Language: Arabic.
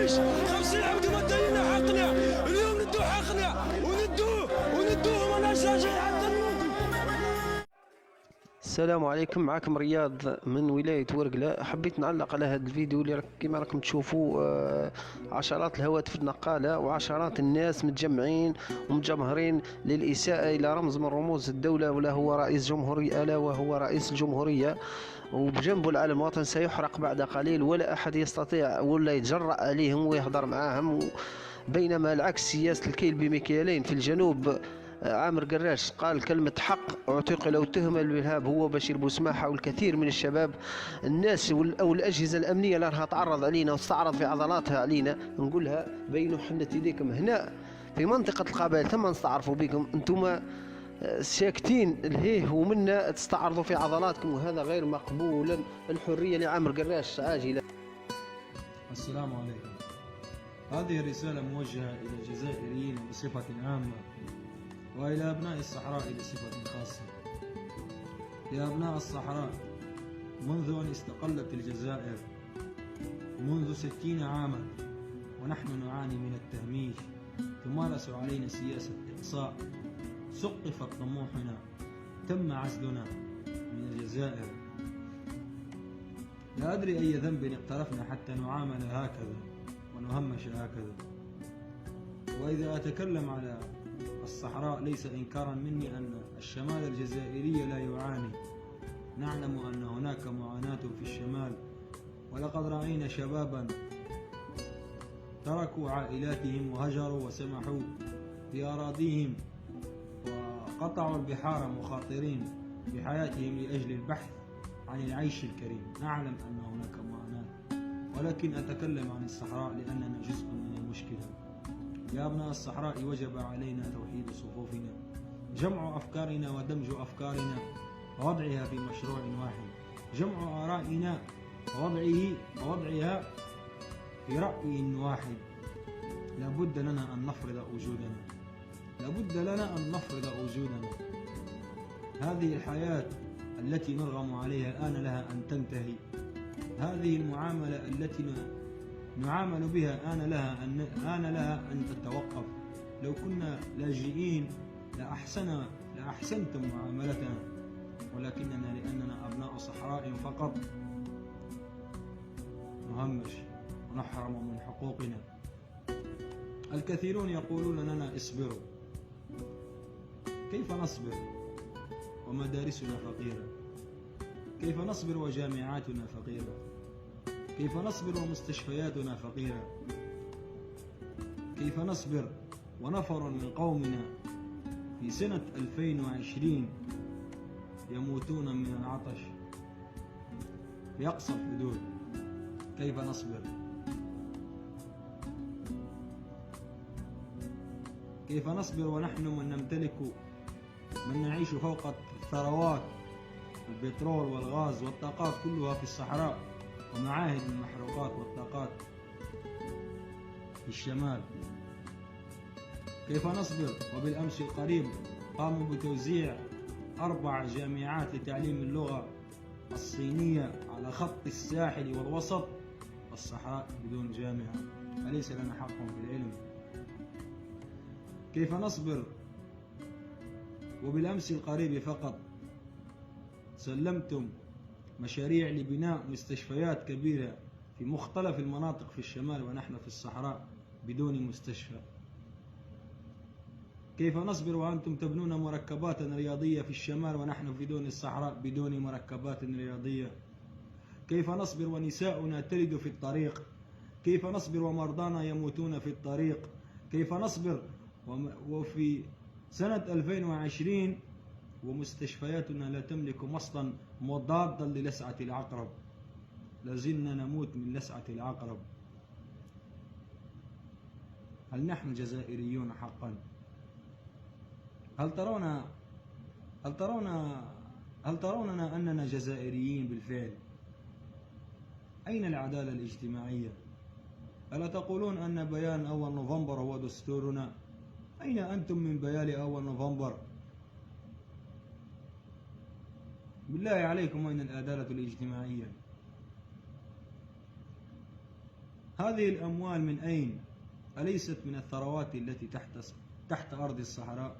عايش 50 عبد ما داينا حقنا اليوم ندو حقنا وندوه وما نرجعش حتى نموت. السلام عليكم، معكم رياض من ولاية ورقلة. حبيت نعلق على هذا الفيديو اللي كما راكم تشوفوا عشرات الهواتف النقالة وعشرات الناس متجمعين ومجمهرين للإساءة إلى رمز من رموز الدولة، ولا هو رئيس جمهورية، ألا وهو رئيس الجمهورية. وبجنبه العلم الوطني سيحرق بعد قليل، ولا أحد يستطيع ولا يتجرأ عليهم ويهضر معاهم. بينما العكس، سياسة الكيل بمكيالين في الجنوب. عامر قراش قال كلمة حق، اعتقل أو تهم بالإرهاب هو بشير بوسماحة والكثير من الشباب. الناس أو الأجهزة الأمنية اللي راها تعرض علينا وتستعرض في عضلاتها علينا، نقولها بينوا حنة يديكم هنا في منطقة القبائل ثم نستعرفوا بكم. انتم ساكتين الهيه ومنا تستعرضوا في عضلاتكم، وهذا غير مقبولا. الحرية لعامر قراش عاجلة. السلام عليكم. هذه الرسالة موجهة إلى الجزائريين بصفة عامة، وإلى أبناء الصحراء بصفة خاصة. يا أبناء الصحراء، منذ أن استقلت الجزائر منذ 60 عاما ونحن نعاني من التهميش، تمارس علينا سياسة إقصاء، سقفت طموحنا، تم عزلنا من الجزائر. لا أدري أي ذنب اقترفنا حتى نعامل هكذا ونهمش هكذا. وإذا أتكلم على الصحراء ليس إنكارا مني أن الشمال الجزائري لا يعاني. نعلم أن هناك معاناة في الشمال، ولقد رأينا شبابا تركوا عائلاتهم وهجروا وسمحوا بأراضيهم وقطعوا البحار مخاطرين بحياتهم لأجل البحث عن العيش الكريم. نعلم أن هناك معاناة، ولكن أتكلم عن الصحراء لأننا جزء من المشكلة. يا أبناء الصحراء، وجب علينا توحيد صفوفنا، جمع أفكارنا ودمج أفكارنا ووضعها في مشروع واحد، جمع آرائنا ووضعها في رأي واحد. لابد لنا أن نفرض وجودنا. هذه الحياة التي نرغم عليها الآن لها أن تنتهي. هذه المعاملة التي نعامل بها آن لها أن تتوقف. لو كنا لاجئين لأحسنتم معاملتنا، ولكننا لأننا أبناء صحراء فقط نهمش ونحرم من حقوقنا. الكثيرون يقولون لنا اصبروا. كيف نصبر ومدارسنا فقيرة؟ كيف نصبر وجامعاتنا فقيرة؟ كيف نصبر ومستشفياتنا فقيرة؟ كيف نصبر ونفر من قومنا في سنة 2020 يموتون من العطش في أقصى الحدود؟ كيف نصبر؟ كيف نصبر ونحن من نعيش فوق الثروات، البترول والغاز والطاقات كلها في الصحراء، ومعاهد المحروقات والطاقات في الشمال؟ كيف نصبر وبالأمس القريب قاموا بتوزيع 4 جامعات لتعليم اللغة الصينية على خط الساحل والوسط، الصحراء بدون جامعة؟ أليس لنا حق في العلم؟ كيف نصبر وبالأمس القريب فقط سلمتم مشاريع لبناء مستشفيات كبيرة في مختلف المناطق في الشمال ونحن في الصحراء بدون مستشفى؟ كيف نصبر وأنتم تبنون مركبات رياضية في الشمال ونحن في دون الصحراء بدون مركبات رياضية؟ كيف نصبر ونساؤنا تلد في الطريق؟ كيف نصبر ومرضانا يموتون في الطريق؟ كيف نصبر وفي سنة 2020 ومستشفياتنا لا تملك مصلا مضادا للسعة العقرب؟ لازلنا نموت من لسعة العقرب. هل نحن جزائريون حقا؟ هل تروننا أننا جزائريين بالفعل؟ أين العدالة الاجتماعية؟ ألا تقولون أن بيان أول نوفمبر هو دستورنا؟ أين أنتم من بيان أول نوفمبر؟ بالله عليكم، أين العدالة الاجتماعية؟ هذه الأموال من أين؟ أليست من الثروات التي تحت أرض الصحراء؟